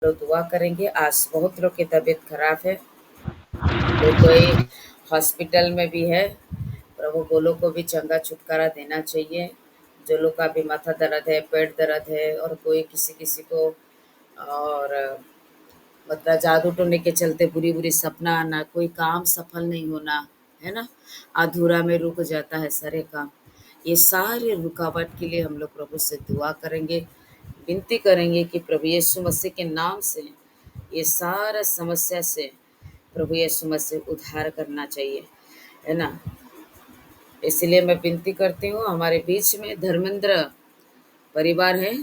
लोग दुआ करेंगे। आज बहुत लोग की तबीयत खराब है, कोई हॉस्पिटल में भी है। प्रभु वो लोग को भी चंगा छुटकारा देना चाहिए। जो लोग का भी माथा दर्द है, पेट दर्द है, और कोई किसी किसी को और मतलब जादू टोने के चलते बुरी बुरी सपना आना, कोई काम सफल नहीं होना, है ना, अधूरा में रुक जाता है सारे काम। ये सारे रुकावट के लिए हम लोग प्रभु से दुआ करेंगे, विनती करेंगे कि प्रभु यीशु मसीह के नाम से ये सारा समस्या से प्रभु यीशु मसीह उद्धार करना चाहिए, है ना। इसलिए मैं विनती करती हूँ, हमारे बीच में धर्मेंद्र परिवार है,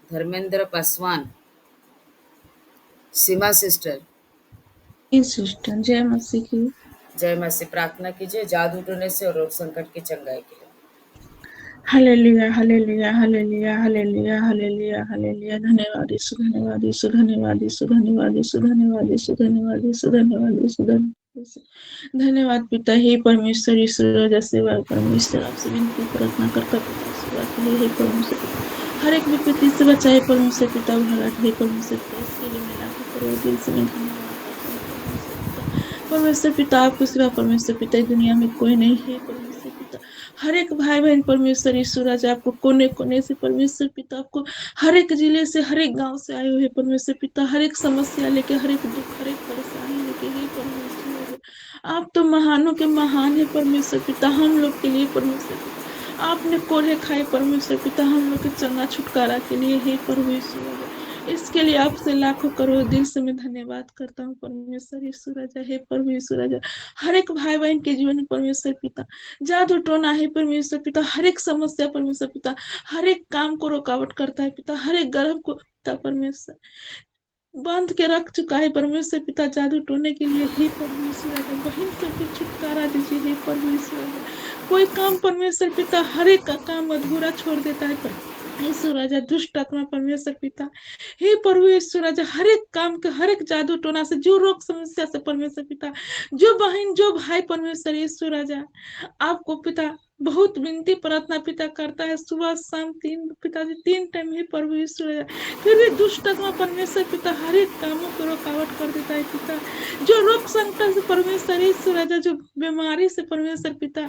धर्मेंद्र पासवान, सीमा सिस्टर, सिस्टर जय मसीह की। जय मसीह। प्रार्थना कीजिए जादू टोने से और रोग संकट की चंगाई के लिए। Hallelujah hallelujah hallelujah hallelujah hallelujah hallelujah. धन्यवाद यीशु, धन्यवाद यीशु, धन्यवाद यीशु, धन्यवाद यीशु, धन्यवाद यीशु, धन्यवाद यीशु, धन्यवाद यीशु, धन्यवाद पिता। हे परमेश्वर ईश्वर जैसे परमेश्वर आपसे विनती प्रार्थना करता पिता सेवा के लिए। हे परमेश्वर पिता हर एक विपत्ति से बचाए परमेश्वर पिता उधार। हे परमेश्वर पिता इसके लिए मैं लाखों करोड़ दिल से मैं धन्यवाद करता हूँ परमेश्वर पिता। परमेश्वर पिता आपके सिवा परमेश्वर पिता दुनिया में कोई नहीं है परमेश्वर पिता। हर एक भाई बहन परमेश्वर ईश्वर आज आपको कोने कोने से परमेश्वर पिता आपको हर एक जिले से हर एक गांव से आए हुए परमेश्वर पिता हर एक समस्या लेके हर एक दुख हर एक परेशानी लेके हे परमेश्वर आप तो महानों के महान है परमेश्वर पिता। हम लोग के लिए परमेश्वर पिता आपने कोल्हे खाए परमेश्वर पिता हम लोग के चंगा छुटकारा के लिए हे परमेश्वर। इसके लिए आपसे लाखों करोड़ दिल से मैं धन्यवाद करता हूँ परमेश्वर यीशु राजा। हे परमेश्वर राजा हर एक भाई बहन के जीवन में परमेश्वर पिता जादू टोना है परमेश्वर पिता। हर एक समस्या परमेश्वर पिता हर एक काम को रुकावट करता है पिता। हर एक गर्भ को पिता परमेश्वर बांध के रख चुका है परमेश्वर पिता जादू टोने के लिए। हे परमेश्वर राजा बहन सबको छुटकारा दीजिए हे परमेश्वर राजा। कोई काम परमेश्वर पिता हर एक का काम अधूरा छोड़ देता है ईश्वर राजा दुष्ट आत्मा परमेश्वर पिता हे प्रभु ईश्वर राजा हर एक काम के हर एक जादू टोना से जो रोग समस्या से परमेश्वर पिता जो बहन जो भाई परमेश्वर ईश्वर राजा आपको पिता बहुत विनती प्रार्थना पिता करता है सुबह शाम पिताजी 3 टाइम ही प्रभु ईश्वर राजा फिर भी दुष्ट आत्मा परमेश्वर पिता हर एक कामों को रुकावट कर देता है पिता। जो रोग संकट से परमेश्वर ईश्वर राजा जो बीमारी से परमेश्वर पिता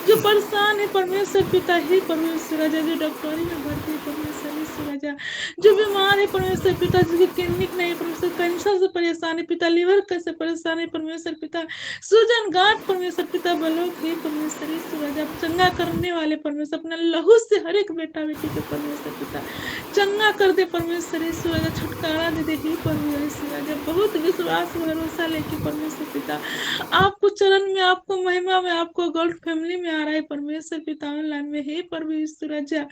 जो परेशान है परमेश्वर पिता हे परमेश्वर राजा जो डॉक्टरी में भर्ती है परमेश्वर ईश्वर राजा जो बीमार है परमेश्वर पिता जिसकी क्लिनिक नहीं परमेश्वर कैंसर से परेशान है पिता लिवर कैसे परेशान है परमेश्वर पिता सूजन गांठ परमेश्वर पिता बलोक हे परमेश्वर ईश्वर राजा चंगा करने वाले परमेश्वर अपना लहू से हर एक बेटा बेटी के परमेश्वर पिता चंगा कर दे परमेश्वर ईश्वर राजा छुटकारा दे दे हे परमेश्वर ईश्वर राजा बहुत विश्वास भरोसा लेके परमेश्वर पिता आपको चरण में आपको महिमा में आपको गोल्ड फैमिली में आ रहा है परमेश्वर पिता ऑनलाइन में हे परमेश्वर राजा।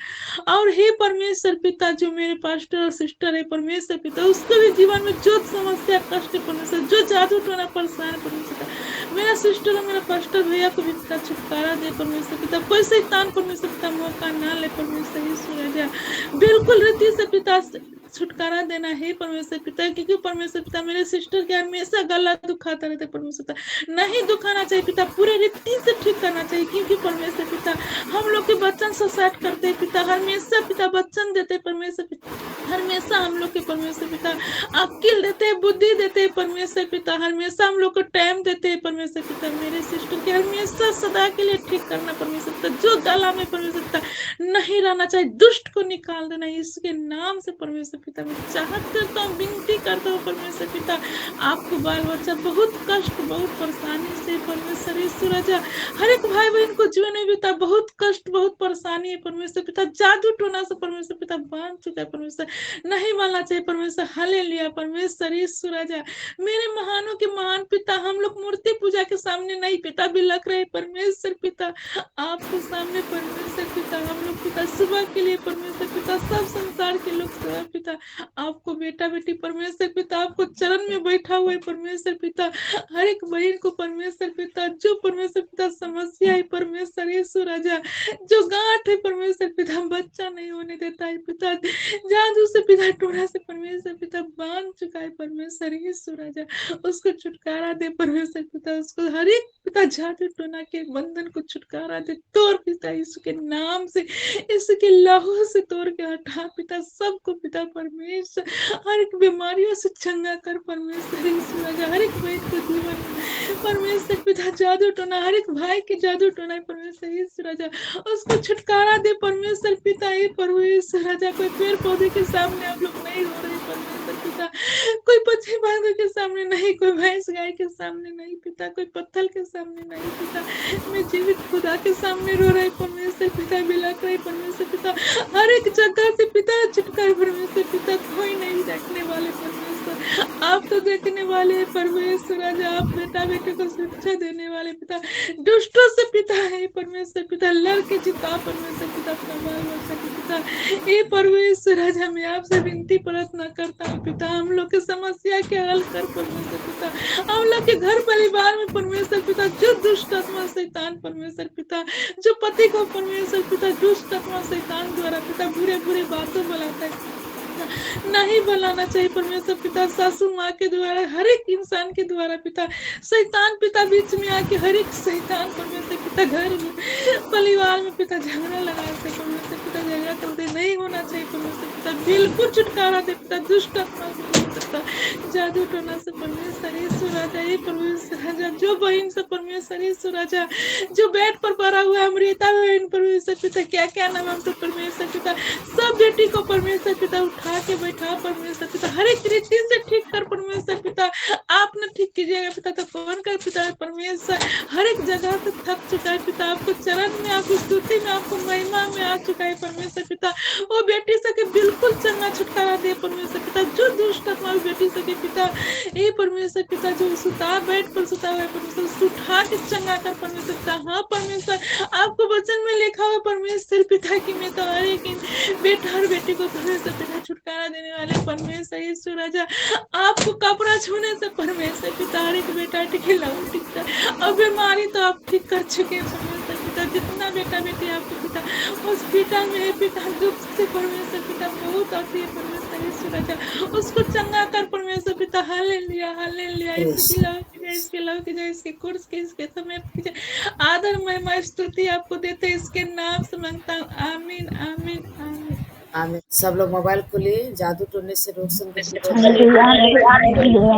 और हे परमेश्वर पिता जो मेरे पास्टर और सिस्टर है परमेश्वर पिता उसके भी जीवन में जो समस्या कष्ट है परमेश्वर जो जादू टोना परेशान है परमेश्वर मेरा सिस्टर और मेरा पास्टर भैया को भी पिता छुटकारा दे परमेश्वर पिता कोई शैतान परमेश्वर पिता मौका ना ले परमेश्वर ईश्वर राजा बिल्कुल रीति से पिता छुटकारा देना है परमेश्वर पिता क्योंकि परमेश्वर पिता मेरे सिस्टर के हमेशा गला दुखाता रहता है परमेश्वर पिता नहीं दुखाना चाहिए पिता पूरे रीति से ठीक करना चाहिए क्योंकि परमेश्वर पिता हम लोग के बच्चन सुसाइड करते हैं पिता हमेशा पिता बच्चन देते हैं परमेश्वर पिता हमेशा हम लोग के परमेश्वर पिता अक्ल देते हैं बुद्धि देते हैं परमेश्वर पिता हमेशा हम लोग को टाइम देते हैं परमेश्वर पिता मेरे सिस्टर के हमेशा सदा के लिए ठीक करना परमेश्वर पिता जो गला में परमेश्वर पिता नहीं रहना चाहिए दुष्ट को निकाल देना इसके नाम से परमेश्वर पिता मैं चाहत करता हूँ विनती करता हूँ परमेश्वर पिता आपको बाल बच्चा बहुत कष्ट बहुत परेशानी से परमेश्वर ईश्वर राजा हर एक भाई बहन को जीवन में पिता बहुत कष्ट बहुत परेशानी है परमेश्वर पिता जादू टोना से परमेश्वर पिता बांध चुका है परमेश्वर नहीं मानना चाहिए परमेश्वर हालेलुया परमेश्वर ईश्वर राजा मेरे महानों के महान पिता हम लोग मूर्ति पूजा के सामने नहीं पिता भी लग रहे परमेश्वर पिता आपके सामने परमेश्वर पिता हम लोग पिता सुबह के लिए परमेश्वर पिता सब संसार के लोग सेवा पिता आपको बेटा बेटी परमेश्वर पिता आपको चरण में बैठा हुआ है परमेश्वर पिता हर एक बहन को परमेश्वर पिता जो परमेश्वर पिता समस्या है परमेश्वर यीशु राजा जो गांठ है परमेश्वर पिता बच्चा नहीं होने देता है पिता जादू से पिता टोना से परमेश्वर पिता बांध चुका है परमेश्वर यीशु राजा, उसको छुटकारा दे परमेश्वर पिता, उसको हर एक पिता जादू टोना के बंधन को छुटकारा दे, तोड़ पिता यीशु के नाम से, यीशु के लहू से तोड़ के हटा पिता सबको पिता परमेश्वर, हर एक बीमारियों से चंगा कर परमेश्वर यीशु राजा, हर एक भाई को जीवन में परमेश्वर पिता जादू टोना, हर एक भाई के जादू टोना है परमेश्वर यीशु राजा, उसको छुटकारा दे परमेश्वर पिता, ये परमेश्वर राजा, कोई पेड़ पौधे के सामने आप लोग नहीं रो रहे परमेश्वर पिता, कोई पक्षी बांधों के सामने नहीं, कोई भैंस गाय के सामने नहीं पिता, कोई पत्थर के सामने नहीं पिता, मैं जीवित खुदा के सामने रो रही परमेश्वर पिता, बिलख रही परमेश्वर पिता, हर एक जगह से पिता छुटकारा परमेश्वर पिता, कोई नहीं देखने वाले परमेश्वर, आप तो देखने वाले हैं परमेश्वर राजा, आप बेटा बेटे को शिक्षा देने वाले पिता, दुष्टों से पिता है परमेश्वर पिता, लड़के जिता परमेश्वर पिता अपना बाल बच्चा के पिता, ये परमेश्वर राजा मैं आपसे विनती प्रार्थना करता हूँ पिता, हम लोग की समस्या के हल कर परमेश्वर पिता, हम लोग के घर परिवार में परमेश्वर पिता जो दुष्ट आत्मा शैतान परमेश्वर पिता, जो पति को परमेश्वर पिता दुष्ट आत्मा शैतान द्वारा पिता बुरे बुरे बातों बुलाता है, नहीं बुलाना चाहिए परमेश्वर पिता, सासू माँ के द्वारा हर एक इंसान के द्वारा पिता, शैतान पिता बीच में आके हर एक शैतान परमेश्वर पिता घर में परिवार में पिता झगड़ा लगाते परमेश्वर पिता, झगड़ा करते नहीं होना चाहिए परमेश्वर पिता, बिल्कुल छुटकारा दे पिता दुष्ट आत्मा से पिता, जादू टोना से परमेश्वर यीशु राजा, ये परमेश्वर राजा, जो बहन से परमेश्वर यीशु राजा, जो बेड पर पड़ा हुआ अमृता बहन परमेश्वर पिता, क्या क्या नाम हम तो परमेश्वर पिता, सब बेटी को परमेश्वर पिता उठा के बैठा परमेश्वर पिता, हर एक रीति से ठीक कर परमेश्वर पिता, आप न ठीक कीजिएगा पिता तो कौन कर पिता है परमेश्वर, हर एक जगह से थक चुका है पिता, आपको चरण में, आपको स्तुति में, आपको महिमा में आ चुका है परमेश्वर पिता, वो बेटी सके बिल्कुल चंगा छुटकारा दे परमेश्वर पिता, जो दुष्ट आत्मा बेटी सके पिता, ये परमेश्वर पिता जो सुता बेड पर सुता हुआ है परमेश्वर उठा के चंगा कर परमेश्वर पिता, हाँ परमेश्वर आपको वचन में लिखा हुआ परमेश्वर पिता की मैं तो हर एक बेटा और बेटी को परमेश्वर पिता छुटकारा देने वाले परमेश्वर यीशु राजा, आपको कपड़ा छूने से परमेश्वर पिता हर एक बेटा खिलाओ टिकता, और बीमारी तो आप ठीक कर चुके हैं परमेश्वर पिता, जितना बेटा बेटी आपके पिता हॉस्पिटल में है पिता, दुख से परमेश्वर पिता बहुत आती है परमेश्वर यीशु राजा, उसको चंगा कर परमेश्वर पिता, हालेलुया हालेलुया, इसकी लव की जाए, इसके कोर्स के इसके समय की आदर महिमा स्तुति आपको देते इसके नाम से मांगता हूँ, आमीन आमीन आमीन आमीन। सब लोग मोबाइल खोलिए, जादू टोने से रोशन हालेलुया हालेलुया